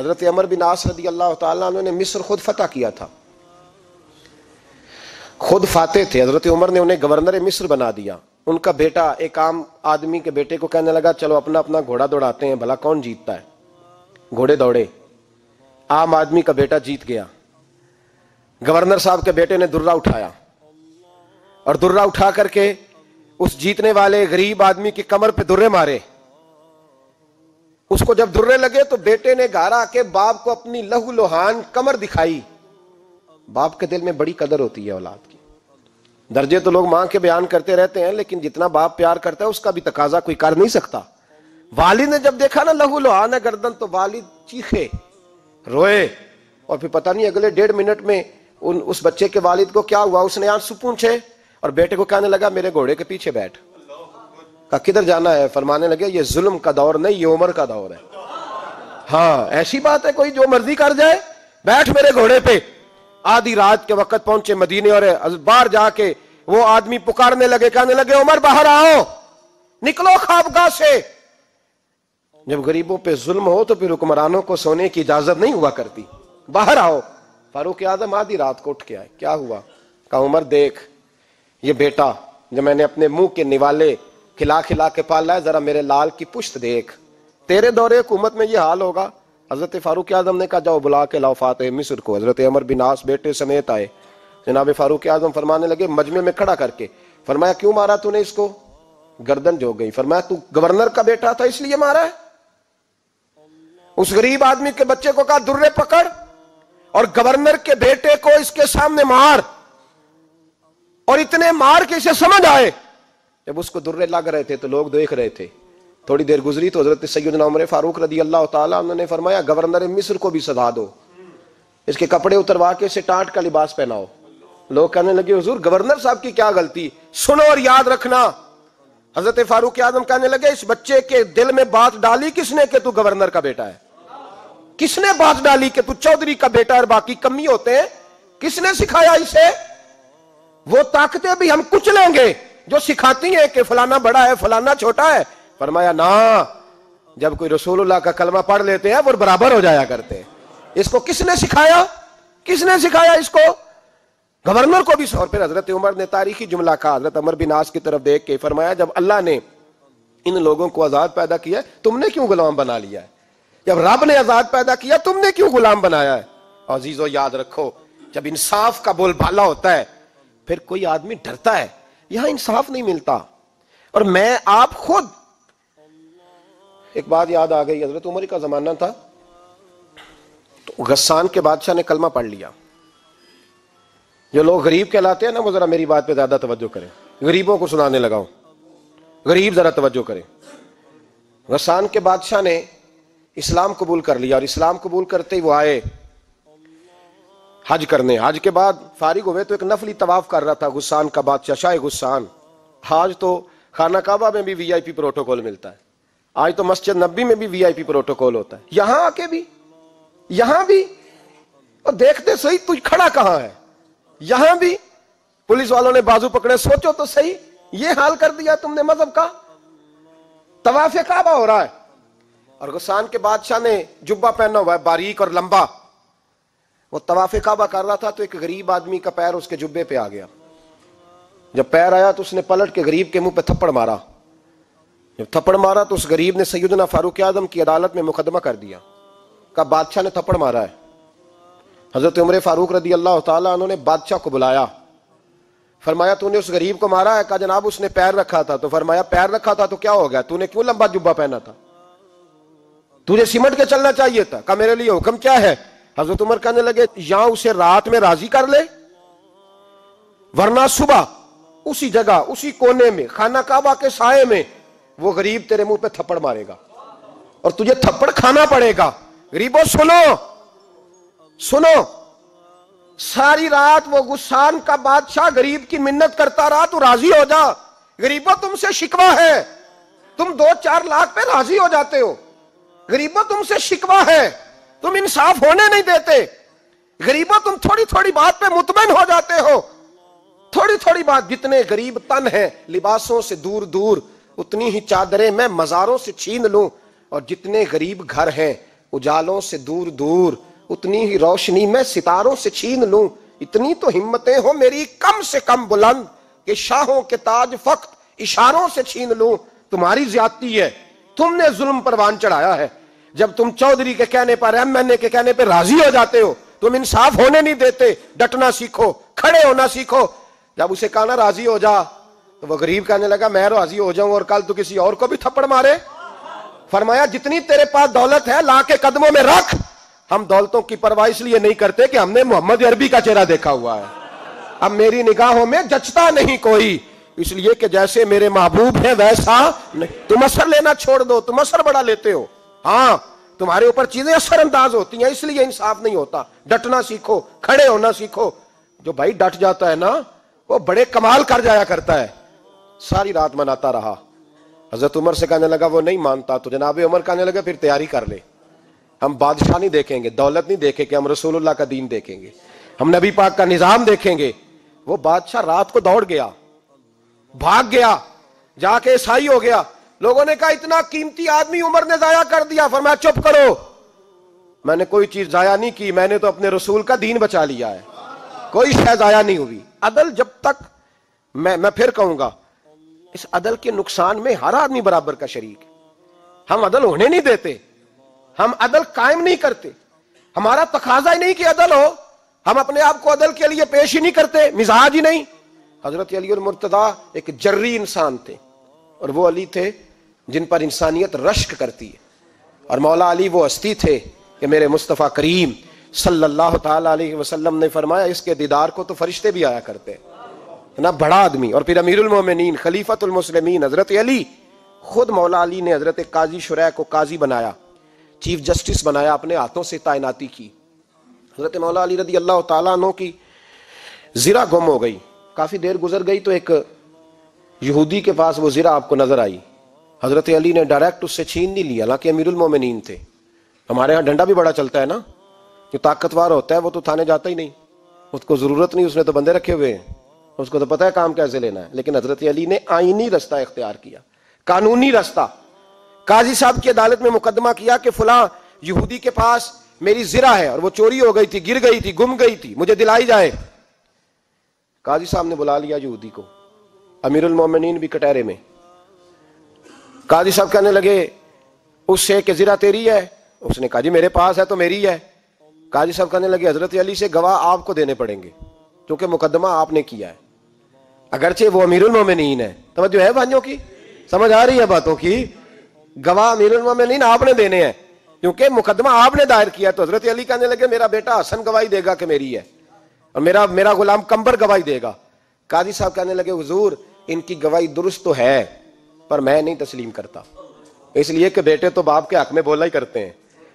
حضرت عمر بن عاص رضی اللہ تعالیٰ عنہ نے مصر خود فتح کیا تھا، خود فاتح تھے. حضرت عمر نے انہیں گورنر مصر بنا دیا. ان کا بیٹا ایک عام آدمی کے بیٹے کو کہنے لگا چلو اپنا اپنا گھوڑا دوڑاتے ہیں، بھلا کون جیتتا ہے. گھوڑے دوڑے، عام آدمی کا بیٹا جیت گیا. گورنر صاحب کے بیٹے نے درہ اٹھایا اور درہ اٹھا کر کے اس جیتنے والے غریب آدمی کی کمر پہ درے مارے. اس کو جب درے لگے تو بیٹے نے گھر آ کے باپ کو اپنی لہو لوہان کمر دکھائی. باپ کے دل میں بڑی قدر ہوتی ہے اولاد کی. درجے تو لوگ ماں کے بیان کرتے رہتے ہیں، لیکن جتنا باپ پیار کرتا ہے اس کا بھی تقاضا کوئی کر نہیں سکتا. والد نے جب دیکھا نا لہو لوہان ہے گردن، تو والد چیخے، روئے، اور پھر پتہ نہیں اگلے 1.5 منٹ میں اس بچے کے والد کو کیا ہوا. اس نے آنسو پونچھے اور بیٹے کو کہنے لگا میرے گھوڑے کے پیچھے بیٹھ. کہا کدھر جانا ہے؟ فرمانے لگے یہ ظلم کا دور نہیں، یہ عمر کا دور ہے. ہاں ایسی بات ہے کوئی جو مرضی کر جائے؟ بیٹھ میرے گھوڑے پہ. آدھی رات کے وقت پہنچے مدینے اور باہر جا کے وہ آدمی پکارنے لگے، کہنے لگے عمر باہر آؤ، نکلو خوابگاہ سے. جب غریبوں پہ ظلم ہو تو پھر حکمرانوں کو سونے کی اجازت نہیں ہوا کرتی. باہر آؤ. فاروق اعظم آدھی رات کو اٹھ کے آئے. کیا ہوا؟ کہا عمر دیکھ یہ بیٹا جو میں نے اپنے منہ کے نوالے کھلا کھلا کے پالا ہے، ذرا میرے لال کی پشت دیکھ. تیرے دور حکومت میں یہ حال ہوگا. حضرت فاروق اعظم نے کہا جاؤ بلا کے لاؤ فاتح مصر کو. حضرت عمر بن عاص بیٹے سمیت آئے. جناب فاروق اعظم فرمانے لگے مجمع میں کھڑا کر کے، فرمایا کیوں مارا تو نے اس کو؟ گردن جو گئی. فرمایا تو گورنر کا بیٹا تھا اس لیے مارا ہے؟ اس غریب آدمی کے بچے کو کہا درے پکڑ اور گورنر کے بیٹے کو اس کے سامنے مار، اور اتنے مار کے اسے سمجھ آئے. جب اس کو درے لگ رہے تھے تو لوگ دیکھ رہے تھے. تھوڑی دیر گزری تو حضرت سیدنا عمر فاروق رضی اللہ تعالیٰ عنہ نے فرمایا گورنر مصر کو بھی سزا دو، اس کے کپڑے اتروا کے اسے ٹاٹ کا لباس پہناؤ. لوگ کہنے لگے حضور گورنر صاحب کی کیا غلطی؟ سنو اور یاد رکھنا. حضرت فاروق اعظم کہنے لگے اس بچے کے دل میں بات ڈالی کس نے کہ تو گورنر کا بیٹا ہے؟ کس نے بات ڈالی کہ تو چودھری کا بیٹا اور باقی کمی ہوتے ہیں؟ کس نے سکھایا اسے؟ وہ طاقتیں بھی ہم کچھ لیں گے جو سکھاتی ہیں کہ فلانا بڑا ہے فلانا چھوٹا ہے. فرمایا نا، جب کوئی رسول اللہ کا کلمہ پڑھ لیتے ہیں وہ برابر ہو جایا کرتے ہیں. اس کو کس نے سکھایا؟ کس نے سکھایا اس کو؟ گورنر کو بھی. اور پھر حضرت عمر نے تاریخی جملہ کہا حضرت عمر بن عاص کی طرف دیکھ کے، فرمایا جب اللہ نے ان لوگوں کو آزاد پیدا کیا تم نے کیوں غلام بنا لیا ہے؟ جب رب نے آزاد پیدا کیا تم نے کیوں غلام بنایا ہے؟ عزیزو یاد رکھو جب انصاف کا بول بالا ہوتا ہے پھر کوئی آدمی ڈرتا ہے. یہاں انصاف نہیں ملتا. اور میں آپ خود ایک بات یاد آ گئی. حضرت عمر کا زمانہ تھا تو غسان کے بادشاہ نے کلمہ پڑھ لیا. جو لوگ غریب کہلاتے ہیں نا وہ ذرا میری بات پہ زیادہ توجہ کریں. غریبوں کو سنانے لگا ہوں، غریب ذرا توجہ کریں. غسان کے بادشاہ نے اسلام قبول کر لیا اور اسلام قبول کرتے ہی وہ آئے حج کرنے. حج کے بعد فارغ ہوئے تو ایک نفلی طواف کر رہا تھا غسان کا بادشاہ شاہ غسان. آج تو خانہ کعبہ میں بھی وی آئی پی پروٹوکول ملتا ہے، آج تو مسجد نبی میں بھی وی آئی پی پروٹوکول ہوتا ہے. یہاں آ کے بھی، یہاں بھی، اور دیکھتے صحیح تو کھڑا کہاں ہے. یہاں بھی پولیس والوں نے بازو پکڑے. سوچو تو صحیح، یہ حال کر دیا تم نے مذہب کا. طواف کعبہ ہو رہا ہے اور غسان کے بادشاہ نے جبہ پہنا ہوا ہے باریک اور لمبا. وہ طواف کعبہ کر رہا تھا تو ایک غریب آدمی کا پیر اس کے جبے پہ آ گیا. جب پیر آیا تو اس نے پلٹ کے غریب کے منہ پہ تھپڑ مارا. جب تھپڑ مارا تو اس غریب نے سیدنا فاروق اعظم کی عدالت میں مقدمہ کر دیا. کہا بادشاہ نے تھپڑ مارا ہے. حضرت عمر فاروق رضی اللہ تعالیٰ عنہ نے بادشاہ کو بلایا. فرمایا تو نے اس غریب کو مارا ہے؟ کہا جناب اس نے پیر رکھا تھا. تو فرمایا پیر رکھا تھا تو کیا ہو گیا؟ تو نے کیوں لمبا جبہ پہنا تھا؟ تجھے سمٹ کے چلنا چاہیے تھا. کہا میرے لیے حکم کیا ہے؟ حضرت عمر کہنے لگے یہاں اسے رات میں راضی کر لے، ورنہ صبح اسی جگہ اسی کونے میں خانہ کعبہ کے سائے میں وہ غریب تیرے منہ پہ تھپڑ مارے گا اور تجھے تھپڑ کھانا پڑے گا. غریبوں سنو سنو، ساری رات وہ غسان کا بادشاہ غریب کی منت کرتا رہا تو راضی ہو جا. غریبوں تم سے شکوہ ہے، تم 2-4 لاکھ پہ راضی ہو جاتے ہو. غریبوں تم سے شکوہ ہے، تم انصاف ہونے نہیں دیتے. غریبوں تم تھوڑی تھوڑی بات پہ مطمئن ہو جاتے ہو. تھوڑی تھوڑی بات، جتنے غریب تن ہیں لباسوں سے دور دور اتنی ہی چادریں میں مزاروں سے چھین لوں، اور جتنے غریب گھر ہیں اجالوں سے دور دور اتنی ہی روشنی میں ستاروں سے چھین لوں، اتنی تو ہمتیں ہو میری کم سے کم بلند کہ شاہوں کے تاج فقط اشاروں سے چھین لوں۔ تمہاری زیادتی ہے، تم نے ظلم پروان چڑھایا ہے۔ جب تم چودھری کے کہنے پر، ایم این اے کے کہنے پہ راضی ہو جاتے ہو، تم انصاف ہونے نہیں دیتے، ڈٹنا سیکھو، کھڑے ہونا سیکھو۔ جب اسے کہا نا راضی ہو جا، تو وہ غریب کہنے لگا میں راضی ہو جاؤں اور کل تو کسی اور کو بھی تھپڑ مارے؟ فرمایا جتنی تیرے پاس دولت ہے لا کے قدموں میں رکھ۔ ہم دولتوں کی پرواہ اس لیے نہیں کرتے کہ ہم نے محمد عربی کا چہرہ دیکھا ہوا ہے، اب میری نگاہوں میں جچتا نہیں کوئی، اس لیے کہ جیسے میرے محبوب ہیں ویسا نہیں۔ تم اثر لینا چھوڑ دو، تم اثر بڑا لیتے ہو، ہاں تمہارے اوپر چیزیں اثر انداز ہوتی ہیں، اس لیے انصاف نہیں ہوتا۔ ڈٹنا سیکھو، کھڑے ہونا سیکھو۔ جو بھائی ڈٹ جاتا ہے نا وہ بڑے کمال کر جایا کرتا ہے۔ ساری رات مناتا رہا۔ حضرت عمر سے کہنے لگا وہ نہیں مانتا، تو جناب عمر کہنے لگا پھر تیاری کر لے، ہم بادشاہ نہیں دیکھیں گے، دولت نہیں دیکھیں گے، ہم رسول اللہ کا دین دیکھیں گے، ہم نبی پاک کا نظام دیکھیں گے۔ وہ بادشاہ رات کو دوڑ گیا، بھاگ گیا، جا کے عیسائی ہو گیا۔ لوگوں نے کہا اتنا قیمتی آدمی عمر نے ضائع کر دیا۔ فرمایا چپ کرو، میں نے کوئی چیز ضائع نہیں کی، میں نے تو اپنے رسول کا دین بچا لیا ہے، کوئی شے ضائع نہیں ہوئی۔ عدل جب تک میں پھر کہوں گا، اس عدل کے نقصان میں ہر آدمی برابر کا شریک ہے۔ ہم عدل ہونے نہیں دیتے، ہم عدل قائم نہیں کرتے، ہمارا تقاضا ہی نہیں کہ عدل ہو، ہم اپنے آپ کو عدل کے لیے پیش ہی نہیں کرتے، مزاج ہی نہیں۔ حضرت علی المرتضیٰ ایک جری انسان تھے، اور وہ علی تھے جن پر انسانیت رشک کرتی ہے، اور مولا علی وہ ہستی تھے کہ میرے مصطفیٰ کریم صلی اللہ تعالی علیہ وسلم نے فرمایا اس کے دیدار کو تو فرشتے بھی آیا کرتے ہیں، نا بڑا آدمی۔ اور پھر امیر المومنین خلیفۃ المسلمین حضرت علی، خود مولا علی نے حضرت قاضی شریح کو قاضی بنایا، چیف جسٹس بنایا، اپنے ہاتھوں سے تعیناتی کی۔ حضرت مولا علی رضی اللہ تعالیٰ عنہ کی زرہ گم ہو گئی، کافی دیر گزر گئی تو ایک یہودی کے پاس وہ زرہ آپ کو نظر آئی۔ حضرت علی نے ڈائریکٹ اس سے چھین نہیں لیا، حالانکہ امیر المومنین تھے۔ ہمارے ہاں ڈنڈا بھی بڑا چلتا ہے نا، جو طاقتور ہوتا ہے وہ تو تھانے جاتا ہی نہیں، اس کو ضرورت نہیں، اس نے تو بندے رکھے ہوئے ہیں، اس کو تو پتہ ہے کام کیسے لینا ہے۔ لیکن حضرت علی نے آئینی رستہ اختیار کیا، قانونی رستہ۔ قاضی صاحب کی عدالت میں مقدمہ کیا کہ فلاں یہودی کے پاس میری زرہ ہے اور وہ چوری ہو گئی تھی، گر گئی تھی، گم گئی تھی، مجھے دلائی جائے۔ قاضی صاحب نے بلا لیا یہودی کو، امیر المومنین بھی کٹہرے میں۔ قاضی صاحب کہنے لگے اس سے کہ زرہ تیری ہے؟ اس نے کہا جی میرے پاس ہے تو میری ہے۔ قاضی صاحب کہنے لگے حضرت علی سے گواہ آپ کو دینے پڑیں گے کیونکہ مقدمہ آپ نے کیا ہے، اگرچہ وہ امیر المومنین ہے۔ توجہ ہے بھائیوں کی، سمجھ آ رہی ہے باتوں کی؟ گواہ امیر المومنین آپ نے دینے ہیں کیونکہ مقدمہ آپ نے دائر کیا۔ تو حضرت علی کہنے لگے میرا بیٹا حسن گواہی دے گا کہ میری ہے، اور میرا غلام کمبر گواہی دے گا۔ قاضی صاحب کہنے لگے حضور ان کی گواہی درست تو ہے پر میں نہیں تسلیم کرتا، اس لیے کہ بیٹے تو باپ کے حق میں بولا ہی کرتے ہیں،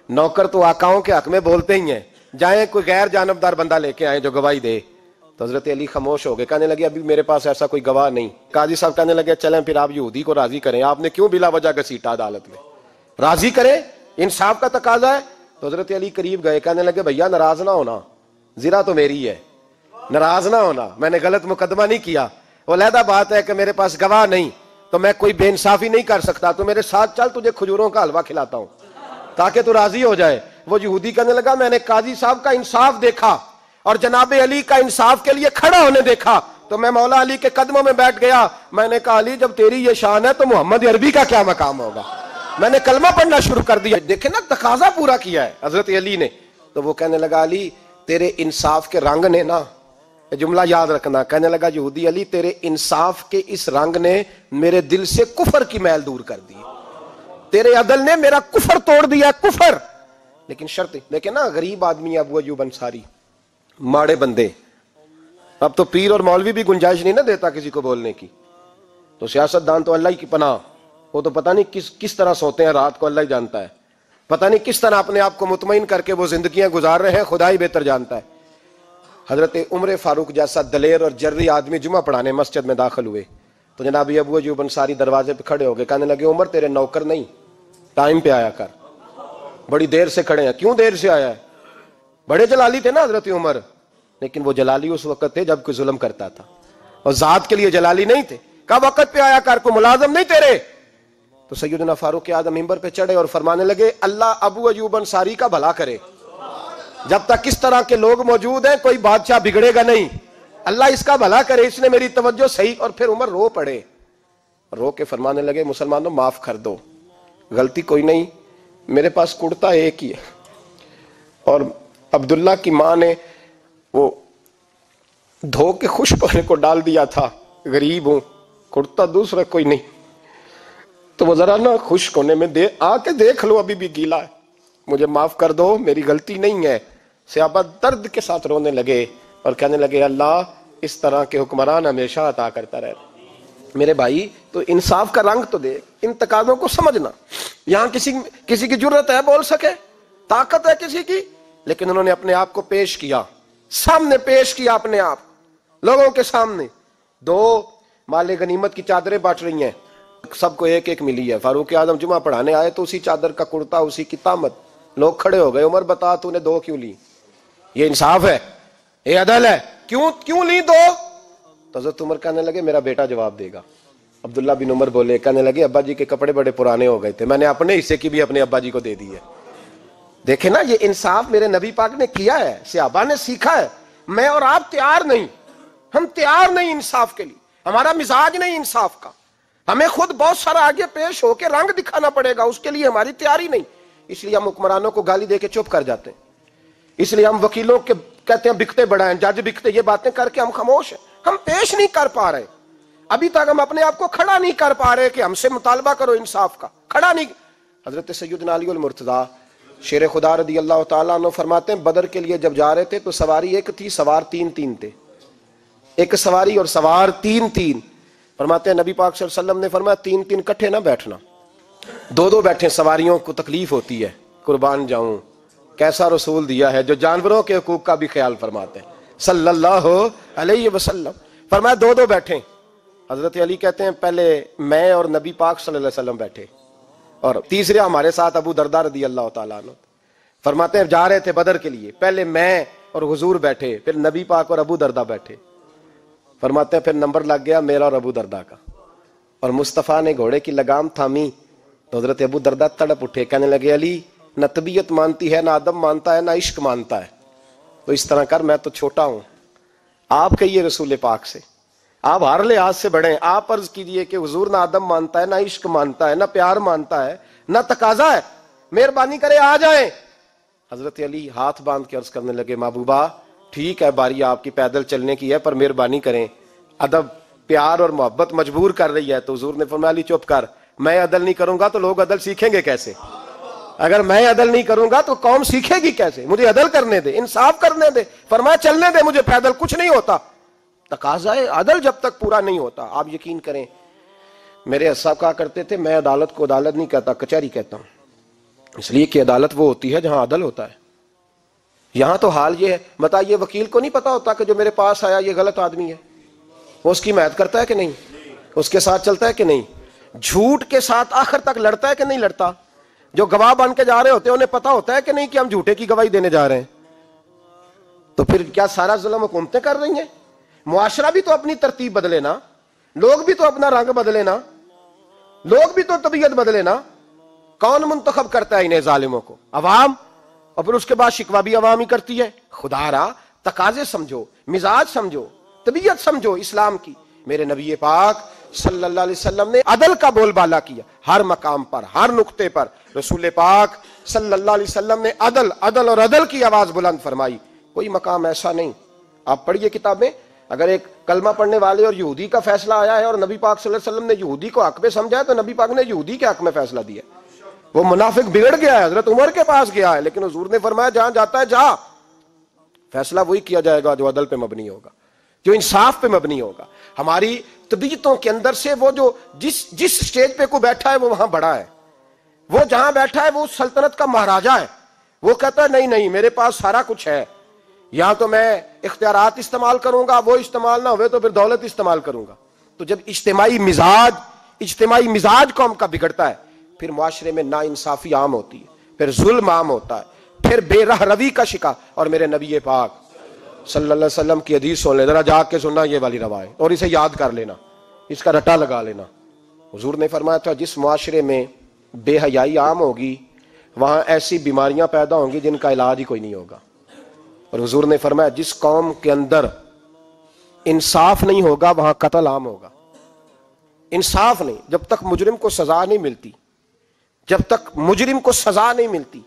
نوکر تو آقاؤں کے حق میں بولتے ہی ہیں، جائیں کوئی غیر جانبدار بندہ لے کے آئے جو گواہی دے۔ تو حضرت علی خاموش ہو گئے، کہنے لگے ابھی میرے پاس ایسا کوئی گواہ نہیں۔ قاضی صاحب کہنے لگے چلیں پھر آپ یہودی کو راضی کریں، آپ نے کیوں بلا وجہ گھسیٹا عدالت میں، راضی کریں، انصاف کا تقاضا ہے۔ تو حضرت علی قریب گئے، کہنے لگے بھیا ناراض نہ ہونا، زرہ تو میری ہے، ناراض نہ ہونا، میں نے غلط مقدمہ نہیں کیا، وہ علیحدہ بات ہے کہ میرے پاس گواہ نہیں تو میں کوئی بے انصافی نہیں کر سکتا، تو میرے ساتھ چل تجھے کھجوروں کا حلوہ کھلاتا ہوں تاکہ تو راضی ہو جائے۔ وہ یہودی کہنے لگا میں نے قاضی صاحب کا انصاف دیکھا اور جناب علی کا انصاف کے لیے کھڑا ہونے دیکھا تو میں مولا علی کے قدموں میں بیٹھ گیا۔ میں نے کہا علی جب تیری یہ شان ہے تو محمد عربی کا کیا مقام ہوگا؟ میں نے کلمہ پڑھنا شروع کر دیا۔ دیکھیں نا تقاضا پورا کیا ہے حضرت علی نے۔ تو وہ کہنے لگا علی تیرے انصاف کے رنگ نے نا، جملہ یاد رکھنا، کہنے لگا یہودی علی تیرے انصاف کے اس رنگ نے میرے دل سے کفر کی میل دور کر دی، تیرے عدل نے میرا کفر توڑ دیا، کفر۔ لیکن شرط دیکھیں نا، غریب آدمی ابو ایوب انصاری، ماڑے بندے، اب تو پیر اور مولوی بھی گنجائش نہیں نہ دیتا کسی کو بولنے کی، تو سیاست دان تو اللہ ہی کی پناہ، وہ تو پتہ نہیں کس طرح سوتے ہیں رات کو، اللہ ہی جانتا ہے، پتہ نہیں کس طرح اپنے آپ کو مطمئن کر کے وہ زندگیاں گزار رہے ہیں، خدا ہی بہتر جانتا ہے۔ حضرت عمر فاروق جیسا دلیر اور جرری آدمی جمعہ پڑھانے مسجد میں داخل ہوئے تو جناب ابو ایوب انصاری دروازے پہ کھڑے ہو گئے، کہنے لگے عمر تیرے نوکر نہیں، ٹائم پہ آیا کر، بڑی دیر سے کھڑے ہیں۔ کیوں دیر سے آیا ہے؟ بڑے جلالی تھے نا حضرت عمر، لیکن وہ جلالی اس وقت تھے جب کوئی ظلم کرتا تھا، اور ذات کے لیے جلالی نہیں تھے۔ کہا وقت پہ آیا کر، کوئی ملازم نہیں تیرے، تو سیدنا فاروق اعظم منبر پہ چڑھے اور فرمانے لگے اللہ ابو ایوب انصاری کا بھلا کرے، جب تک اس طرح کے لوگ موجود ہیں کوئی بادشاہ بگڑے گا نہیں، اللہ اس کا بھلا کرے، اس نے میری توجہ صحیح۔ اور پھر عمر رو پڑے، رو کے فرمانے لگے مسلمانوں معاف کر دو، غلطی کوئی نہیں، میرے پاس کرتا ایک ہی ہے، اور عبداللہ کی ماں نے وہ دھو کے خشک ہونے کو ڈال دیا تھا، غریب ہوں، کرتا دوسرا کوئی نہیں، تو وہ ذرا نا خشک ہونے میں آ کے دیکھ لو ابھی بھی گیلا ہے، مجھے معاف کر دو، میری غلطی نہیں ہے۔ صحابہ درد کے ساتھ رونے لگے اور کہنے لگے اللہ اس طرح کے حکمران ہمیشہ عطا کرتا رہے۔ میرے بھائی تو انصاف کا رنگ تو دے، ان تقاضوں کو سمجھنا۔ یہاں کسی کی جرت ہے بول سکے، طاقت ہے کسی کی، لیکن انہوں نے اپنے آپ کو پیش کیا، سامنے پیش کیا اپنے آپ لوگوں کے سامنے۔ دو مال غنیمت کی چادریں بانٹ رہی ہیں، سب کو ایک ایک ملی ہے۔ فاروق اعظم جمعہ پڑھانے آئے تو اسی چادر کا کرتا، اسی کی تامت، لوگ کھڑے ہو گئے، عمر بتا تو نے دو کیوں لی؟ یہ انصاف ہے؟ یہ عدل ہے؟ کیوں لی دو؟ تو حضرت عمر کہنے لگے میرا بیٹا جواب دے گا۔ عبداللہ بن عمر بولے، کہنے لگے ابا جی کے کپڑے بڑے پرانے ہو گئے تھے، میں نے اپنے حصے کی بھی اپنے ابا جی کو دے دی ہے۔ دیکھیں نا یہ انصاف میرے نبی پاک نے کیا ہے، صحابہ نے سیکھا ہے۔ میں اور آپ تیار نہیں، ہم تیار نہیں انصاف کے لیے، ہمارا مزاج نہیں انصاف کا، ہمیں خود بہت سارا آگے پیش ہو کے رنگ دکھانا پڑے گا، اس کے لیے ہماری تیاری نہیں، اس لیے ہم حکمرانوں کو گالی دے کے چپ کر جاتے ہیں، اس لیے ہم وکیلوں کے کہتے ہیں بکتے بڑا ہیں، جج بکتے، یہ باتیں کر کے ہم خاموش ہیں، ہم پیش نہیں کر پا رہے، ابھی تک ہم اپنے آپ کو کھڑا نہیں کر پا رہے کہ ہم سے مطالبہ کرو انصاف کا، کھڑا نہیں۔ حضرت سیدنا علی المرتضیٰ شیر خدا رضی اللہ تعالیٰ عنہ فرماتے ہیں بدر کے لیے جب جا رہے تھے تو سواری ایک تھی، سوار تین تھے، ایک سواری اور سوار تین۔ فرماتے ہیں نبی پاک صلی اللہ علیہ وسلم نے فرمایا تین کٹھے نہ بیٹھنا، دو بیٹھیں، سواریوں کو تکلیف ہوتی ہے، قربان جاؤں کیسا رسول دیا ہے جو جانوروں کے حقوق کا بھی خیال فرماتے ہیں صلی اللہ علیہ وسلم۔ فرمایا دو بیٹھیں۔ حضرت علی کہتے ہیں پہلے میں اور نبی پاک صلی اللہ علیہ وسلم بیٹھے، اور تیسرے ہمارے ساتھ ابو درداء رضی اللہ تعالیٰ عنہ۔ فرماتے ہیں جا رہے تھے بدر کے لیے، پہلے میں اور حضور بیٹھے، پھر نبی پاک اور ابو درداء بیٹھے۔ فرماتے ہیں پھر نمبر لگ گیا میرا اور ابو درداء کا، اور مصطفیٰ نے گھوڑے کی لگام تھامی تو حضرت ابو درداء تڑپ اٹھے، کہنے لگے علی نہ طبیعت مانتی ہے، نہ ادب مانتا ہے، نہ عشق مانتا ہے، تو اس طرح کر، میں تو چھوٹا ہوں، آپ کہیے رسول پاک سے، آپ ہر لحاظ سے بڑے ہیں، آپ عرض کیجئے کہ حضور نہ ادب مانتا ہے، نہ عشق مانتا ہے، نہ پیار مانتا ہے، نہ تقاضا ہے، مہربانی کرے آ جائیں۔ حضرت علی ہاتھ باندھ کے عرض کرنے لگے محبوبہ ٹھیک ہے باری آپ کی پیدل چلنے کی ہے، پر مہربانی کریں، ادب پیار اور محبت مجبور کر رہی ہے۔ تو حضور نے فرمایا علی چپ کر، میں عدل نہیں کروں گا تو لوگ عدل سیکھیں گے کیسے؟ اگر میں عدل نہیں کروں گا تو قوم سیکھے گی کیسے؟ مجھے عدل کرنے دے، انصاف کرنے دے، فرمایا چلنے دے مجھے پیدل، کچھ نہیں ہوتا۔ تقاضا عدل جب تک پورا نہیں ہوتا، آپ یقین کریں میرے صاحب کہا کرتے تھے میں عدالت کو عدالت نہیں کہتا، کچہری کہتا ہوں، اس لیے کہ عدالت وہ ہوتی ہے جہاں عدل ہوتا ہے۔ یہاں تو حال یہ ہے، بتائیے وکیل کو نہیں پتا ہوتا کہ جو میرے پاس آیا یہ غلط آدمی ہے، وہ اس کی حمایت کرتا ہے کہ نہیں، اس کے ساتھ چلتا ہے کہ نہیں، جھوٹ کے ساتھ آخر تک لڑتا ہے کہ نہیں لڑتا، جو گواہ بن کے جا رہے ہوتے ہیں انہیں پتا ہوتا ہے کہ نہیں کہ ہم جھوٹے کی گواہی دینے جا رہے ہیں، تو پھر کیا سارا ظلم حکومتیں کر رہی ہیں؟ معاشرہ بھی تو اپنی ترتیب بدلے نا، لوگ بھی تو اپنا رنگ بدلے نا، لوگ بھی تو طبیعت بدلے نا۔ کون منتخب کرتا ہے انہیں ظالموں کو؟ عوام، اور پھر اس کے بعد شکوہ بھی عوام ہی کرتی ہے۔ خدا را تقاضے سمجھو، مزاج سمجھو، طبیعت سمجھو اسلام کی۔ میرے نبی پاک صلی اللہ علیہ وسلم نے عدل کا بول بالا کیا، ہر مقام پر، ہر نقطے پر رسول پاک صلی اللہ علیہ وسلم نے عدل عدل اور عدل کی آواز بلند فرمائی۔ کوئی مقام ایسا نہیں، آپ پڑھیے کتابیں، اگر ایک کلمہ پڑھنے والے اور یہودی کا فیصلہ آیا ہے اور نبی پاک صلی اللہ علیہ وسلم نے یہودی کو حق میں سمجھا ہے تو نبی پاک نے یہودی کے حق میں فیصلہ دیا۔ وہ منافق بگڑ گیا ہے، حضرت عمر کے پاس گیا ہے، لیکن حضور نے فرمایا جہاں جاتا ہے جا، فیصلہ وہی کیا جائے گا جو عدل پہ مبنی ہوگا، جو انصاف پہ مبنی ہوگا۔ ہماری طبیعتوں کے اندر سے وہ جو جس سٹیج پہ کوئی بیٹھا ہے وہ وہاں بڑا ہے، وہ جہاں بیٹھا ہے وہ سلطنت کا مہاراجا ہے، وہ کہتا ہے نہیں میرے پاس سارا کچھ ہے، یہاں تو میں اختیارات استعمال کروں گا، وہ استعمال نہ ہوئے تو پھر دولت استعمال کروں گا۔ تو جب اجتماعی مزاج قوم کا بگڑتا ہے، پھر معاشرے میں ناانصافی عام ہوتی ہے، پھر ظلم عام ہوتا ہے، پھر بے رہ روی کا شکار۔ اور میرے نبی پاک صلی اللہ علیہ وسلم کی حدیث سن لے، ذرا جا کے سننا یہ والی روایت، اور اسے یاد کر لینا، اس کا رٹا لگا لینا۔ حضور نے فرمایا تھا جس معاشرے میں بے حیائی عام ہوگی وہاں ایسی بیماریاں پیدا ہوں گی جن کا علاج ہی کوئی نہیں ہوگا. اور حضور نے فرمایا جس قوم کے اندر انصاف نہیں ہوگا وہاں قتل عام ہوگا. انصاف نہیں، جب تک مجرم کو سزا نہیں ملتی، جب تک مجرم کو سزا نہیں ملتی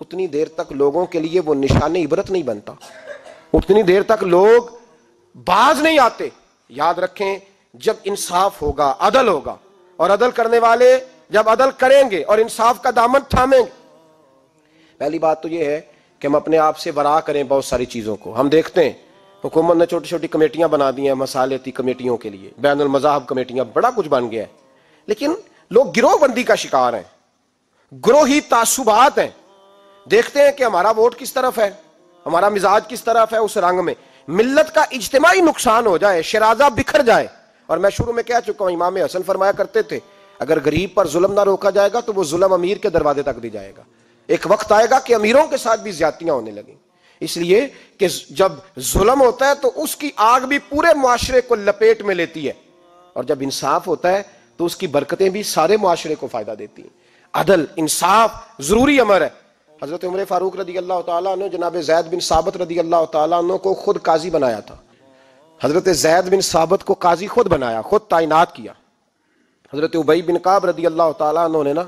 اتنی دیر تک لوگوں کے لیے وہ نشان عبرت نہیں بنتا، اتنی دیر تک لوگ باز نہیں آتے. یاد رکھیں جب انصاف ہوگا، عدل ہوگا، اور عدل کرنے والے جب عدل کریں گے اور انصاف کا دامن تھامیں گے. پہلی بات تو یہ ہے کہ ہم اپنے آپ سے ورا کریں بہت ساری چیزوں کو. ہم دیکھتے ہیں حکومت نے چھوٹی چھوٹی کمیٹیاں بنا دی ہیں مصالحتی کمیٹیوں کے لیے، بین المذاہب کمیٹیاں، بڑا کچھ بن گیا ہے، لیکن لوگ گروہ بندی کا شکار ہیں، گروہی تعصبات ہیں. دیکھتے ہیں کہ ہمارا ووٹ کس طرف ہے، ہمارا مزاج کس طرف ہے، اس رنگ میں ملت کا اجتماعی نقصان ہو جائے، شرازہ بکھر جائے. اور میں شروع میں کہہ چکا ہوں، امام حسن فرمایا کرتے تھے اگر غریب پر ظلم نہ روکا جائے گا تو وہ ظلم امیر کے دروازے تک دی جائے گا. ایک وقت آئے گا کہ امیروں کے ساتھ بھی زیادتیاں ہونے لگیں، اس لیے کہ جب ظلم ہوتا ہے تو اس کی آگ بھی پورے معاشرے کو لپیٹ میں لیتی ہے، اور جب انصاف ہوتا ہے تو اس کی برکتیں بھی سارے معاشرے کو فائدہ دیتی ہیں. عدل انصاف ضروری امر ہے. حضرت عمر فاروق رضی اللہ تعالیٰ عنہ جناب زید بن ثابت رضی اللہ تعالیٰ عنہ کو خود قاضی بنایا تھا. حضرت زید بن ثابت کو قاضی خود بنایا، خود تعینات کیا. حضرت ابی بن کعب رضی اللہ تعالیٰ عنہ نے نا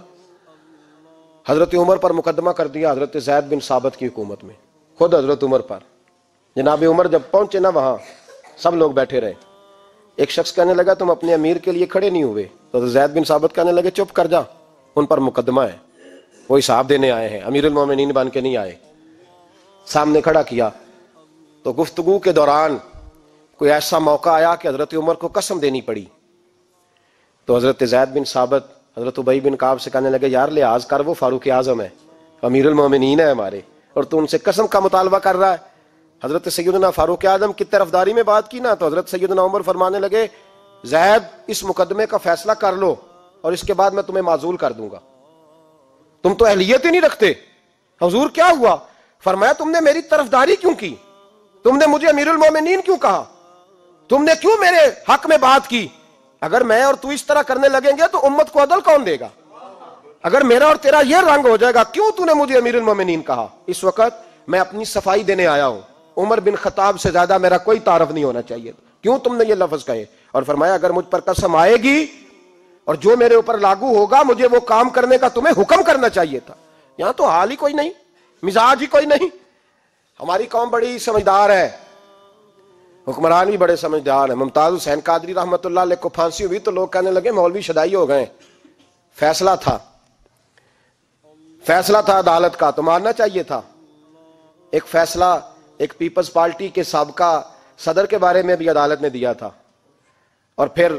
حضرت عمر پر مقدمہ کر دیا حضرت زید بن ثابت کی حکومت میں، خود حضرت عمر پر. جناب عمر جب پہنچے نا وہاں سب لوگ بیٹھے رہے. ایک شخص کہنے لگا تم اپنے امیر کے لیے کھڑے نہیں ہوئے، تو حضرت زید بن ثابت کہنے لگے چپ کر جا، ان پر مقدمہ ہے، وہ حساب دینے آئے ہیں، امیر المومنین بن کے نہیں آئے. سامنے کھڑا کیا تو گفتگو کے دوران کوئی ایسا موقع آیا کہ حضرت عمر کو قسم دینی پڑی. تو حضرت زید بن ثابت حضرت ابی بن کعب سے کہنے لگے یار لحاظ کر، وہ فاروق اعظم ہے، امیر المومنین ہے ہمارے، اور تو ان سے قسم کا مطالبہ کر رہا ہے. حضرت سیدنا فاروق اعظم کی طرفداری میں بات کی نا تو حضرت سیدنا عمر فرمانے لگے زید اس مقدمے کا فیصلہ کر لو اور اس کے بعد میں تمہیں معزول کر دوں گا، تم تو اہلیت ہی نہیں رکھتے. حضور کیا ہوا؟ فرمایا تم نے میری طرفداری کیوں کی، تم نے مجھے امیر المومنین کیوں کہا، تم نے کیوں میرے حق میں بات کی؟ اگر میں اور تو اس طرح کرنے لگیں گے تو امت کو عدل کون دے گا؟ اگر میرا اور تیرا یہ رنگ ہو جائے گا، کیوں تو نے مجھے امیر المومنین کہا؟ اس وقت میں اپنی صفائی دینے آیا ہوں، عمر بن خطاب سے زیادہ میرا کوئی تعارف نہیں ہونا چاہیے، کیوں تم نے یہ لفظ کہے؟ اور فرمایا اگر مجھ پر قسم آئے گی اور جو میرے اوپر لاگو ہوگا مجھے وہ کام کرنے کا تمہیں حکم کرنا چاہیے تھا. یہاں تو حال ہی کوئی نہیں، مزاج ہی کوئی نہیں. ہماری قوم بڑی سمجھدار ہے، حکمران بھی بڑے سمجھدار ہیں. ممتاز حسین قادری رحمۃ اللہ علیہ کو پھانسی ہوئی تو لوگ کہنے لگے مولوی شدائی ہو گئے. فیصلہ تھا عدالت کا تو ماننا چاہیے تھا. ایک فیصلہ ایک پیپلز پارٹی کے سابقہ صدر کے بارے میں بھی عدالت نے دیا تھا، اور پھر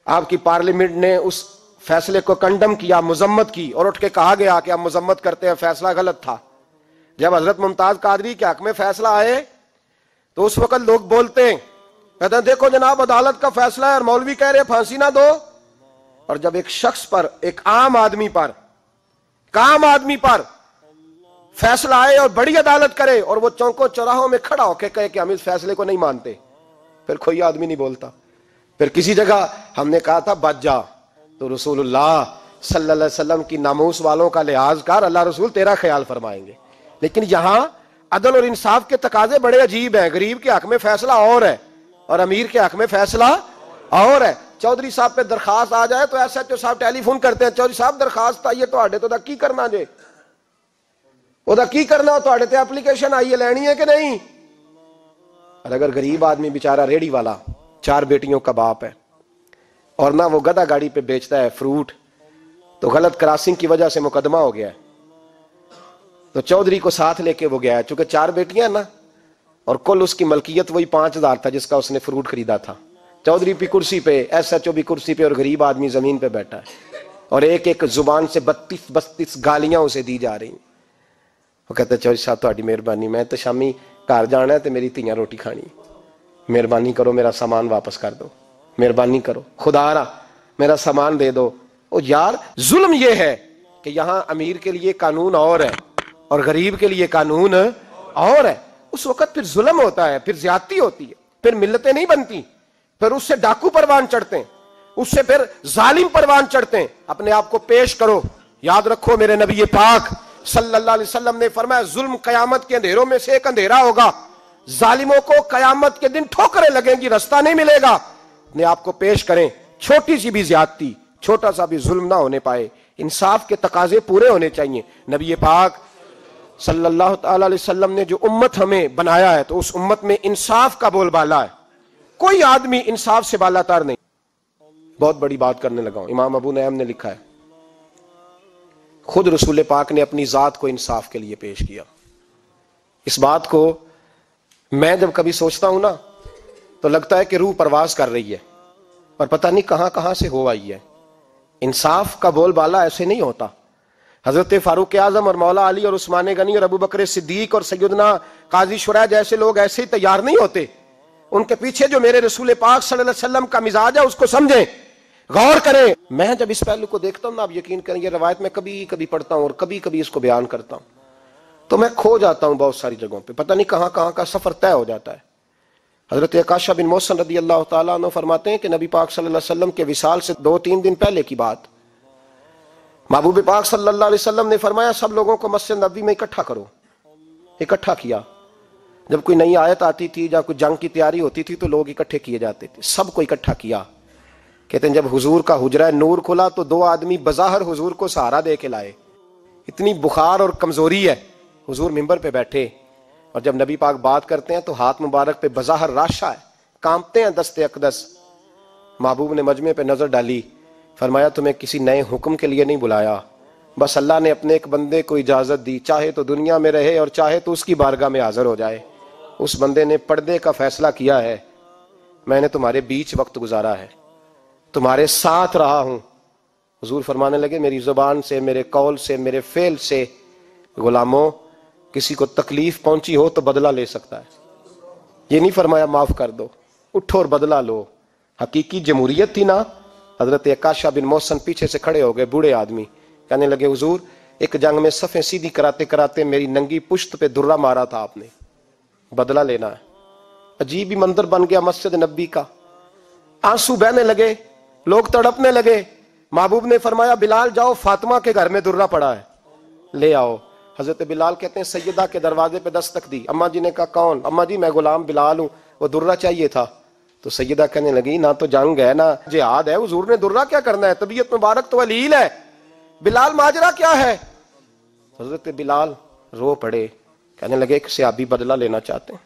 آپ کی پارلیمنٹ نے اس فیصلے کو کنڈم کیا، مذمت کی، اور اٹھ کے کہا گیا کہ ہم مذمت کرتے ہیں، فیصلہ غلط تھا. جب حضرت ممتاز قادری کے حق میں فیصلہ آئے تو اس وقت لوگ بولتے ہیں، کہتے ہیں دیکھو جناب عدالت کا فیصلہ ہے اور مولوی کہہ رہے پھانسی نہ دو. اور جب ایک شخص پر، ایک عام آدمی پر فیصلہ آئے اور بڑی عدالت کرے اور وہ چوکوں چوراہوں میں کھڑا ہو کے کہے کہ ہم اس فیصلے کو نہیں مانتے، پھر کوئی آدمی نہیں بولتا. پھر کسی جگہ ہم نے کہا تھا بچ جا، تو رسول اللہ صلی اللہ علیہ وسلم کی ناموس والوں کا لحاظ کر، اللہ رسول تیرا خیال فرمائیں گے. لیکن یہاں عدل اور انصاف کے تقاضے بڑے عجیب ہیں. غریب کے حق میں فیصلہ اور ہے اور امیر کے حق میں فیصلہ اور ہے. چودھری صاحب پہ درخواست آ جائے تو ایس ایچ او صاحب ٹیلی فون کرتے ہیں، چودھری صاحب درخواست آئی ہے تو کی کرنا جے، وہ کی کرنا، تو اپلیکیشن آئی ہے، لینی ہے کہ نہیں؟ اور اگر غریب آدمی بیچارہ ریڑھی والا 4 بیٹیوں کا باپ ہے اور نہ وہ گدھا گاڑی پہ بیچتا ہے فروٹ، تو غلط کراسنگ کی وجہ سے مقدمہ ہو گیا ہے، تو چودھری کو ساتھ لے کے وہ گیا ہے، چونکہ 4 بیٹیاں نا، اور کل اس کی ملکیت وہی 5,000 تھا جس کا اس نے فروٹ خریدا تھا. چودھری بھی کرسی پہ، ایس ایچ او بھی کرسی پہ، اور غریب آدمی زمین پہ بیٹھا ہے، اور ایک ایک زبان سے 32 گالیاں اسے دی جا رہی ہیں. وہ کہتے ہیں چودھری صاحب تہاڈی مہربانی، میں تو شامی گھر جانا ہے تو میری تیاں روٹی کھانی، مہربانی کرو میرا سامان واپس کر دو، مہربانی کرو خدا را میرا سامان دے دو. او یار ظلم یہ ہے کہ یہاں امیر کے لیے قانون اور ہے اور غریب کے لیے قانون اور ہے. اس وقت پھر ظلم ہوتا ہے، پھر زیادتی ہوتی ہے، پھر ملتیں نہیں بنتی، پھر اس سے ڈاکو پروان چڑھتے ہیں. اس سے پھر ظالم پروان چڑھتے ہیں. اپنے آپ کو پیش کرو. یاد رکھو میرے نبی پاک صلی اللہ علیہ وسلم نے فرمایا ظلم قیامت کے اندھیروں میں سے ایک اندھیرا ہوگا. ظالموں کو قیامت کے دن ٹھوکریں لگیں گی, رستہ نہیں ملے گا. اپنے آپ کو پیش کریں, چھوٹی سی بھی زیادتی, چھوٹا سا بھی ظلم نہ ہونے پائے. انصاف کے تقاضے پورے ہونے چاہیے. نبی پاک صلی اللہ تعالی علیہ وسلم نے جو امت ہمیں بنایا ہے تو اس امت میں انصاف کا بول بالا ہے. کوئی آدمی انصاف سے بالا تر نہیں. بہت بڑی بات کرنے لگا ہوں. امام ابو نعیم نے لکھا ہے خود رسول پاک نے اپنی ذات کو انصاف کے لیے پیش کیا. اس بات کو میں جب کبھی سوچتا ہوں نا تو لگتا ہے کہ روح پرواز کر رہی ہے اور پتہ نہیں کہاں کہاں سے ہو آئی ہے. انصاف کا بول بالا ایسے نہیں ہوتا. حضرت فاروق اعظم اور مولا علی اور عثمان غنی اور ابو بکر صدیق اور سیدنا قاضی شرح جیسے لوگ ایسے ہی تیار نہیں ہوتے. ان کے پیچھے جو میرے رسول پاک صلی اللہ علیہ وسلم کا مزاج ہے اس کو سمجھیں, غور کریں. میں جب اس پہلو کو دیکھتا ہوں نا, آپ یقین کریں یہ روایت میں کبھی کبھی پڑھتا ہوں اور کبھی کبھی اس کو بیان کرتا ہوں تو میں کھو جاتا ہوں بہت ساری جگہوں پہ. پتہ نہیں کہاں کہاں کا سفر طے ہو جاتا ہے. حضرت عکاشہ بن محصن رضی اللہ تعالیٰ عنہ فرماتے ہیں کہ نبی پاک صلی اللہ علیہ وسلم کے وصال سے 2-3 دن پہلے کی بات, محبوب پاک صلی اللہ علیہ وسلم نے فرمایا سب لوگوں کو مسجد نبوی میں اکٹھا کرو. اکٹھا کیا. جب کوئی نئی آیت آتی تھی یا کوئی جنگ کی تیاری ہوتی تھی تو لوگ اکٹھے کیے جاتے تھے. سب کو اکٹھا کیا. کہتے ہیں جب حضور کا حجرہ نور کھلا تو 2 آدمی بظاہر حضور کو سہارا دے کے لائے. اتنی بخار اور کمزوری ہے. حضور منبر پہ بیٹھے اور جب نبی پاک بات کرتے ہیں تو ہاتھ مبارک پہ بظاہر راشا ہے, کانپتے ہیں دست اقدس. محبوب نے مجمع پہ نظر ڈالی, فرمایا تمہیں کسی نئے حکم کے لیے نہیں بلایا, بس اللہ نے اپنے ایک بندے کو اجازت دی, چاہے تو دنیا میں رہے اور چاہے تو اس کی بارگاہ میں حاضر ہو جائے. اس بندے نے پردے کا فیصلہ کیا ہے. میں نے تمہارے بیچ وقت گزارا ہے, تمہارے ساتھ رہا ہوں. حضور فرمانے لگے میری زبان سے, میرے قول سے, میرے فعل سے غلاموں کسی کو تکلیف پہنچی ہو تو بدلہ لے سکتا ہے. یہ نہیں فرمایا معاف کر دو, اٹھو اور بدلہ لو. حقیقی جمہوریت تھی نا. حضرت عکاشہ بن محصن پیچھے سے کھڑے ہو گئے, بوڑھے آدمی, کہنے لگے حضور ایک جنگ میں صفیں سیدھی کراتے کراتے میری ننگی پشت پہ درہ مارا تھا آپ نے, بدلہ لینا ہے. عجیب ہی منظر بن گیا مسجد نبی کا. آنسو بہنے لگے, لوگ تڑپنے لگے. محبوب نے فرمایا بلال جاؤ, فاطمہ کے گھر میں درہ پڑا ہے, لے آؤ. حضرت بلال کہتے ہیں سیدہ کے دروازے پہ دستک دی. اماں جی نے کہا کون؟ اماں جی میں غلام بلال ہوں, وہ درہ چاہیے تھا. تو سیدہ کہنے لگی نہ تو جنگ ہے نہ جہاد ہے, حضور نے درہ کیا کرنا ہے, طبیعت مبارک تو علیل ہے. بلال ماجرا کیا ہے؟ حضرت بلال رو پڑے, کہنے لگے ایک صحابی بدلہ لینا چاہتے ہیں.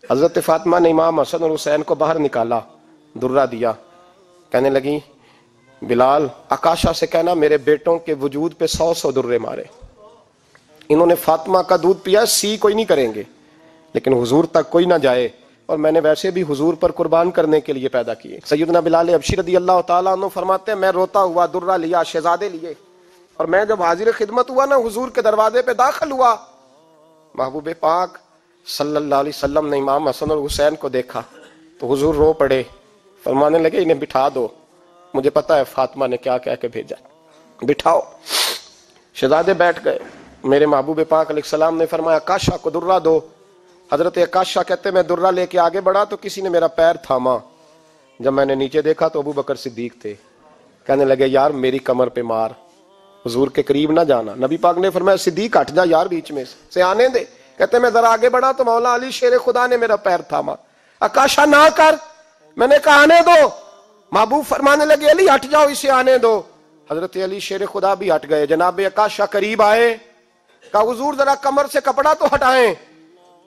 حضرت فاطمہ نے امام حسن اور حسین کو باہر نکالا, درہ دیا. کہنے لگی بلال عکاشہ سے کہنا میرے بیٹوں کے وجود پہ 100 درے مارے. انہوں نے فاطمہ کا دودھ پیا, سی کوئی نہیں کریں گے, لیکن حضور تک کوئی نہ جائے, اور میں نے ویسے بھی حضور پر قربان کرنے کے لیے پیدا کیے. سیدنا بلال حبشی رضی اللہ تعالیٰ عنہ فرماتے ہیں میں روتا ہوا درہ لیا, شہزادے لیے, اور میں جب حاضر خدمت ہوا نا حضور کے دروازے پہ داخل ہوا, محبوب پاک صلی اللہ علیہ وسلم نے امام حسن اور حسین کو دیکھا تو حضور رو پڑے, فرمانے لگے انہیں بٹھا دو, مجھے پتا ہے فاطمہ نے کیا کہہ کے بھیجا, بٹھاؤ. شہزادے بیٹھ گئے. میرے محبوب پاک علیہ السلام نے فرمایا عکاشہ کو درہ دو. حضرت عکاشہ کہتے میں درہ لے کے آگے بڑھا تو کسی نے میرا پیر تھاما. جب میں نے نیچے دیکھا تو ابو بکر صدیق تھے. کہنے لگے یار میری کمر پہ مار, حضور کے قریب نہ جانا. نبی پاک نے فرمایا صدیق ہٹ جا یار بیچ میں سے آنے دے. کہتے میں ذرا آگے بڑھا تو مولا علی شیر خدا نے میرا پیر تھاما. عکاشہ نہ کر, میں نے کہا آنے دو. محبوب فرمانے لگے علی ہٹ جاؤ, اسے آنے دو. حضرت علی شیر خدا بھی ہٹ گئے. جناب عکاشہ قریب آئے, کہا حضور ذرا کمر سے کپڑا تو ہٹائیں,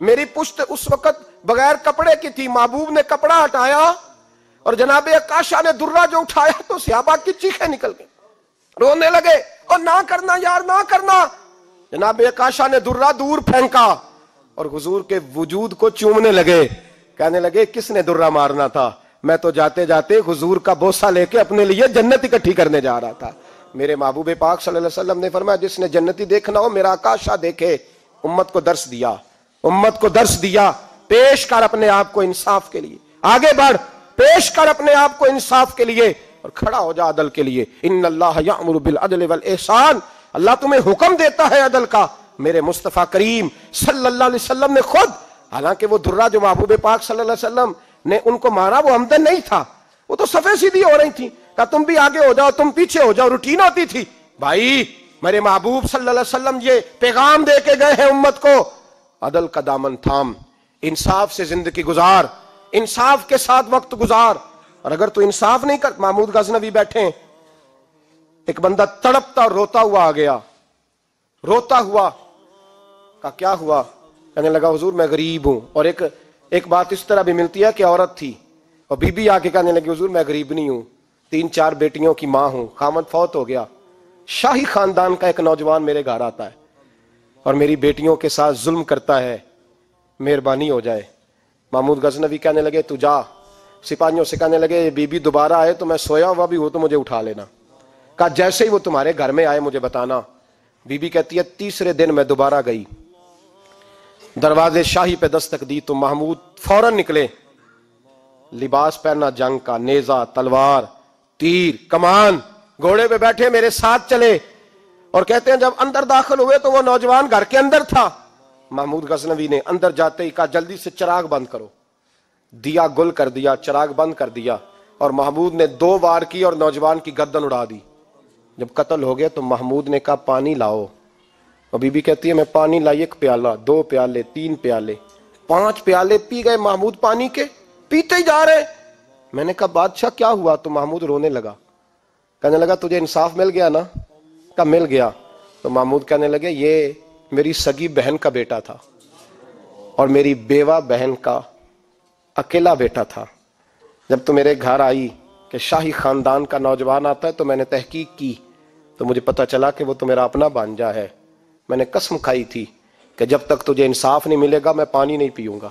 میری پشت اس وقت بغیر کپڑے کی تھی. محبوب نے کپڑا ہٹایا اور جناب عکاشہ نے درہ جو اٹھایا تو صحابہ کی چیخیں نکل گئی, رونے لگے, اور نہ کرنا یار نہ کرنا. جناب عکاشہ نے درہ دور پھینکا اور حضور کے وجود کو چومنے لگے. کہنے لگے کس نے درہ مارنا تھا, میں تو جاتے جاتے حضور کا بوسہ لے کے اپنے لیے جنت اکٹھی کرنے جا رہا تھا. میرے محبوب پاک صلی اللہ علیہ وسلم نے فرمایا جس نے جنتی دیکھنا ہو میرا عکاشہ دیکھے. امت کو درس دیا, امت کو درس دیا. پیش کر اپنے آپ کو انصاف کے لیے, آگے بڑھ, پیش کر اپنے آپ کو انصاف کے لیے اور کھڑا ہو جا عدل کے لیے. ان اللہ یأمر بالعدل والاحسان, اللہ تمہیں حکم دیتا ہے عدل کا. میرے مصطفیٰ کریم صلی اللہ علیہ وسلم نے خود, حالانکہ وہ درہ جو محبوب پاک صلی اللہ علیہ وسلم نے ان کو مارا وہ عمدن نہیں تھا, وہ تو صفیں سیدھی ہو رہی تھی, کہا تم بھی آگے ہو جاؤ، تم پیچھے ہو جاؤ، روٹین ہوتی تھی۔ بھائی میرے محبوب صلی اللہ علیہ وسلم یہ پیغام دے کے گئے ہیں امت کو، عدل کا دامن تھام، انصاف سے زندگی گزار، انصاف کے ساتھ وقت گزار۔ اور اگر تو انصاف نہیں کر، محمود غزنوی بیٹھے ہیں، ایک بندہ تڑپتا اور روتا ہوا آ گیا، روتا ہوا، کہا کیا ہوا؟ کہنے لگا حضور میں غریب ہوں۔ اور ایک بات اس طرح بھی ملتی ہے کہ عورت تھی اور بی بی آ کے کہنے لگی حضور میں غریب نہیں ہوں، 3-4 بیٹیوں کی ماں ہوں، خامد فوت ہو گیا، شاہی خاندان کا ایک نوجوان میرے گھر آتا ہے اور میری بیٹیوں کے ساتھ ظلم کرتا ہے، مہربانی ہو جائے۔ محمود غزنوی کہنے لگے تو جا، سپاہیوں سے کہنے لگے بی بی دوبارہ آئے تو میں سویا ہوا بھی ہو تو مجھے اٹھا لینا۔ کہا جیسے ہی وہ تمہارے گھر میں آئے مجھے بتانا۔ بی بی کہتی ہے تیسرے دن میں دوبارہ گئی، دروازے شاہی پہ دستک دی تو محمود فوراً نکلے، لباس پہنا جنگ کا، نیزہ، تلوار، تیر، کمان، گھوڑے پہ بیٹھے میرے ساتھ چلے، اور کہتے ہیں جب اندر داخل ہوئے تو وہ نوجوان گھر کے اندر تھا۔ محمود غزنوی نے اندر جاتے ہی کہا جلدی سے چراغ بند کرو، دیا گل کر دیا، چراغ بند کر دیا، اور محمود نے 2 وار کی اور نوجوان کی گردن اڑا دی۔ جب قتل ہو گیا تو محمود نے کہا پانی لاؤ، اور بی بی کہتی ہے میں پانی لائی، 1 پیالہ، 2 پیالے، 3 پیالے، 5 پیالے پی گئے محمود پانی کے، پیتے ہی جا رہے۔ میں نے کہا بادشاہ کیا ہوا؟ تو محمود رونے لگا، کہنے لگا تجھے انصاف مل گیا نا؟ کہا مل گیا۔ تو محمود کہنے لگے یہ میری سگی بہن کا بیٹا تھا اور میری بیوہ بہن کا اکیلا بیٹا تھا۔ جب تو میرے گھر آئی کہ شاہی خاندان کا نوجوان آتا ہے تو میں نے تحقیق کی تو مجھے پتا چلا کہ وہ تو میرا اپنا بھانجا ہے۔ میں نے قسم کھائی تھی کہ جب تک تجھے انصاف نہیں ملے گا میں پانی نہیں پیوں گا،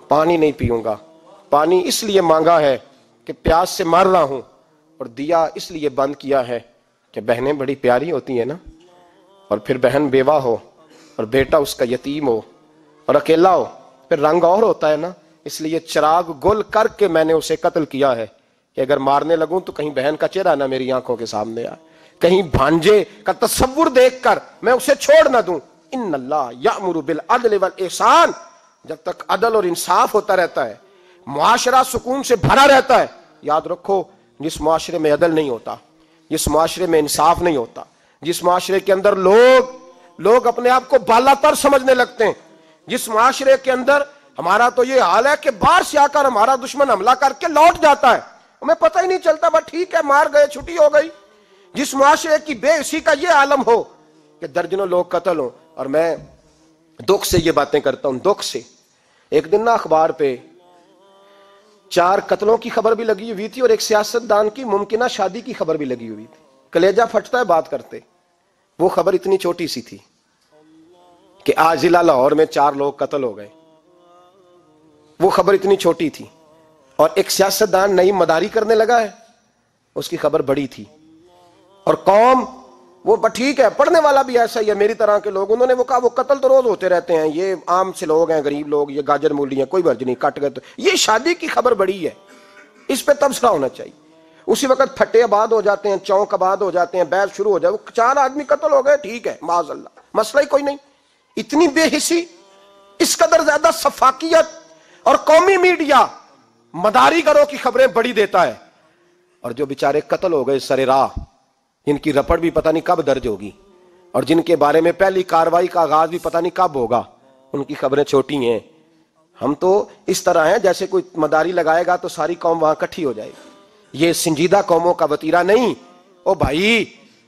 پانی نہیں پیوں گا۔ پانی اس لیے مانگا ہے کہ پیاس سے مر رہا ہوں، اور دیا اس لیے بند کیا ہے کہ بہنیں بڑی پیاری ہوتی ہیں نا، اور پھر بہن بیوہ ہو اور بیٹا اس کا یتیم ہو اور اکیلا ہو پھر رنگ اور ہوتا ہے نا، اس لیے چراغ گل کر کے میں نے اسے قتل کیا ہے کہ اگر مارنے لگوں تو کہیں بہن کا چہرہ نہ میری آنکھوں کے سامنے آئے، کہیں بھانجے کا تصور دیکھ کر میں اسے چھوڑ نہ دوں۔ ان اللہ یأمر بالعدل والاحسان، جب تک عدل اور انصاف ہوتا رہتا ہے، معاشرہ سکون سے بھرا رہتا ہے۔ یاد رکھو جس معاشرے میں عدل نہیں ہوتا، جس معاشرے میں انصاف نہیں ہوتا، جس معاشرے کے اندر لوگ اپنے آپ کو بالا تر سمجھنے لگتے ہیں، جس معاشرے کے اندر ہمارا تو یہ حال ہے کہ باہر سے آ کر ہمارا دشمن حملہ کر کے لوٹ جاتا ہے، ہمیں پتہ ہی نہیں چلتا، بس ٹھیک ہے مار گئے چھٹی ہو گئی۔ جس معاشرے کی بے حسی کا یہ عالم ہو کہ درجنوں لوگ قتل ہوں، اور میں دکھ سے یہ باتیں کرتا ہوں، دکھ سے۔ ایک دن نا اخبار پہ 4 قتلوں کی خبر بھی لگی ہوئی تھی اور ایک سیاستدان کی ممکنہ شادی کی خبر بھی لگی ہوئی تھی۔ کلیجہ پھٹتا ہے بات کرتے۔ وہ خبر اتنی چھوٹی سی تھی کہ آج ضلع لاہور میں 4 لوگ قتل ہو گئے، وہ خبر اتنی چھوٹی تھی، اور ایک سیاستدان نئی مداری کرنے لگا ہے، اس کی خبر بڑی تھی۔ اور قوم وہ ٹھیک ہے، پڑھنے والا بھی ایسا ہی ہے، میری طرح کے لوگ، انہوں نے وہ کہا وہ قتل تو روز ہوتے رہتے ہیں، یہ عام سے لوگ ہیں، غریب لوگ، یہ گاجر مولی ہیں، کوئی ورج نہیں، کٹ گئے تو یہ شادی کی خبر بڑی ہے، اس پہ تبصرہ ہونا چاہیے۔ اسی وقت پھٹے آباد ہو جاتے ہیں، چونک آباد ہو جاتے ہیں، بحث شروع ہو جائے، وہ 4 آدمی قتل ہو گئے، ٹھیک ہے معاذ اللہ، مسئلہ ہی کوئی نہیں۔ اتنی بے حسی، اس قدر زیادہ سفاکیت، اور قومی میڈیا مداری گروں کی خبریں بڑی دیتا ہے، اور جو بیچارے قتل ہو گئے سر راہ، جن کی رپٹ بھی پتہ نہیں کب درج ہوگی، اور جن کے بارے میں پہلی کاروائی کا آغاز بھی پتہ نہیں کب ہوگا، ان کی خبریں چھوٹی ہیں۔ ہم تو اس طرح ہیں جیسے کوئی مداری لگائے گا تو ساری قوم وہاں اکٹھی ہو جائے گی، یہ سنجیدہ قوموں کا وتیرہ نہیں۔ او بھائی،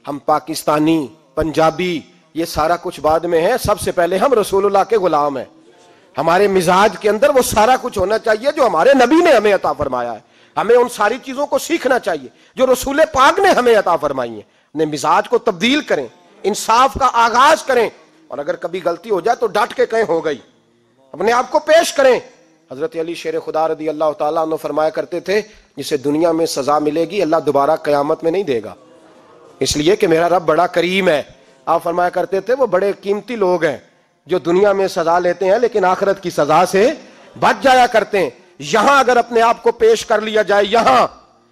ہم پاکستانی، پنجابی، یہ سارا کچھ بعد میں ہے، سب سے پہلے ہم رسول اللہ کے غلام ہیں۔ ہمارے مزاج کے اندر وہ سارا کچھ ہونا چاہیے جو ہمارے نبی نے ہمیں عطا فرمایا ہے، ہمیں ان ساری چیزوں کو سیکھنا چاہیے جو رسول پاک نے ہمیں عطا فرمائی ہیں۔ اپنے مزاج کو تبدیل کریں، انصاف کا آغاز کریں، اور اگر کبھی غلطی ہو جائے تو ڈٹ کے کہیں ہو گئی، اپنے آپ کو پیش کریں۔ حضرت علی شیر خدا رضی اللہ تعالیٰ عنہ فرمایا کرتے تھے جسے دنیا میں سزا ملے گی اللہ دوبارہ قیامت میں نہیں دے گا، اس لیے کہ میرا رب بڑا کریم ہے۔ آپ فرمایا کرتے تھے وہ بڑے قیمتی لوگ ہیں جو دنیا میں سزا لیتے ہیں لیکن آخرت کی سزا سے بچ جایا کرتے ہیں۔ یہاں اگر اپنے آپ کو پیش کر لیا جائے،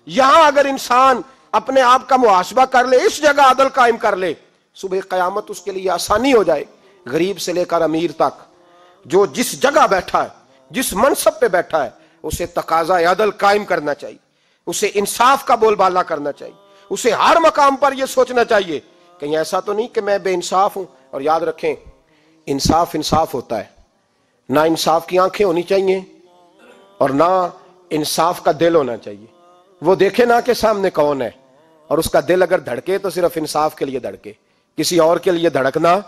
یہاں اگر انسان اپنے آپ کا محاسبہ کر لے، اس جگہ عدل قائم کر لے، صبح قیامت اس کے لیے آسانی ہو جائے۔ غریب سے لے کر امیر تک جو جس جگہ بیٹھا ہے، جس منصب پہ بیٹھا ہے، اسے تقاضا عدل قائم کرنا چاہیے۔ اسے انصاف کا بول بالا کرنا چاہیے، اسے ہر مقام پر یہ سوچنا چاہیے کہیں ایسا تو نہیں کہ میں بے انصاف ہوں۔ اور یاد رکھیں انصاف انصاف ہوتا ہے، نہ انصاف کی آنکھیں ہونی چاہیے اور نہ انصاف کا دل ہونا چاہیے۔ وہ دیکھے نہ کہ سامنے کون ہے، اور اس کا دل اگر دھڑکے تو صرف انصاف کے لیے دھڑکے، کسی اور کے لیے دھڑکنا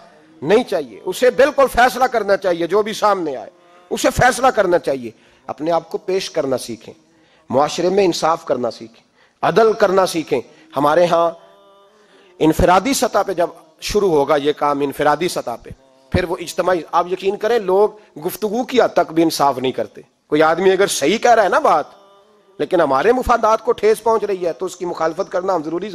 نہیں چاہیے۔ اسے بالکل فیصلہ کرنا چاہیے، جو بھی سامنے آئے اسے فیصلہ کرنا چاہیے۔ اپنے آپ کو پیش کرنا سیکھیں، معاشرے میں انصاف کرنا سیکھیں، عدل کرنا سیکھیں۔ ہمارے ہاں انفرادی سطح پہ جب شروع ہوگا یہ کام، انفرادی سطح پہ، پھر وہ اجتماعی، آپ یقین کریں لوگ گفتگو کی حد تک بھی انصاف نہیں کرتے۔ کوئی آدمی اگر صحیح کہہ رہا ہے نا بات، لیکن ہمارے مفادات کو ٹھیس پہنچ رہی ہے تو اس کی مخالفت کرنا ہم ضروری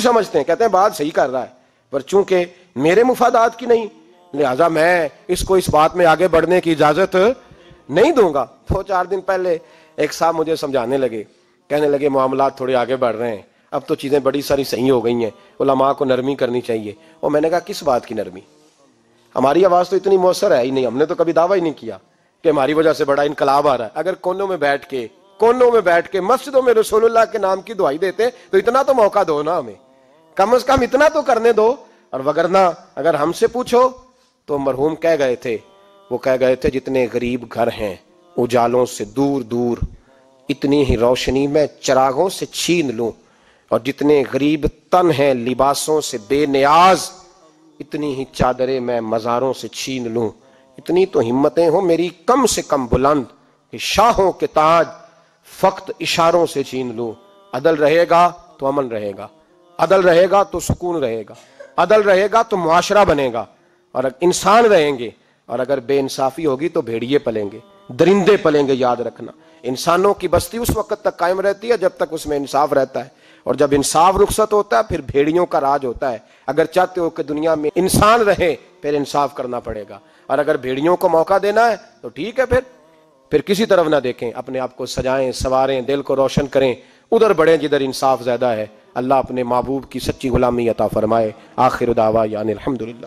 سمجھتے ہیں، کہتے ہیں بات صحیح کر رہا ہے، پر چونکہ میرے مفادات کی نہیں، لہذا میں اس کو اس بات میں آگے بڑھنے کی اجازت نہیں دوں گا۔ 2-4 دن پہلے ایک صاحب مجھے سمجھانے لگے، کہنے لگے معاملات تھوڑے آگے بڑھ رہے ہیں، اب تو چیزیں بڑی ساری صحیح ہو گئی ہیں، علماء کو نرمی کرنی چاہیے۔ اور میں نے کہا کس بات کی نرمی؟ ہماری آواز تو اتنی مؤثر ہے ہی نہیں، ہم نے تو کبھی دعویٰ ہی نہیں کیا کہ ہماری وجہ سے بڑا انقلاب آ رہا ہے۔ اگر کونوں میں بیٹھ کے مسجدوں میں رسول اللہ کے نام کی دعائی دیتے تو اتنا تو موقع دو نا، ہمیں کم از کم اتنا تو کرنے دو۔ اور وگرنہ اگر ہم سے پوچھو تو مرحوم کہہ گئے تھے جتنے غریب گھر ہیں اجالوں سے دور دور، اتنی ہی روشنی میں چراغوں سے چھین لوں، اور جتنے غریب تن ہیں لباسوں سے بے نیاز، اتنی ہی چادریں میں مزاروں سے چھین لوں۔ اتنی تو ہمتیں ہوں میری کم سے کم بلند کہ شاہوں کے تاج فقط اشاروں سے چھین لوں۔ عدل رہے گا تو امن رہے گا، عدل رہے گا تو سکون رہے گا، عدل رہے گا تو معاشرہ بنے گا، اور انسان رہیں گے۔ اور اگر بے انصافی ہوگی تو بھیڑیے پلیں گے، درندے پلیں گے۔ یاد رکھنا انسانوں کی بستی اس وقت تک قائم رہتی ہے جب تک اس میں انصاف رہتا ہے، اور جب انصاف رخصت ہوتا ہے پھر بھیڑیوں کا راج ہوتا ہے۔ اگر چاہتے ہو کہ دنیا میں انسان رہے پھر انصاف کرنا پڑے گا، اور اگر بھیڑیوں کو موقع دینا ہے تو ٹھیک ہے، پھر کسی طرف نہ دیکھیں، اپنے آپ کو سجائیں سنواریں، دل کو روشن کریں، ادھر بڑھیں جدھر انصاف زیادہ ہے۔ اللہ اپنے محبوب کی سچی غلامی عطا فرمائے۔ آخر دعوانا الحمدللہ۔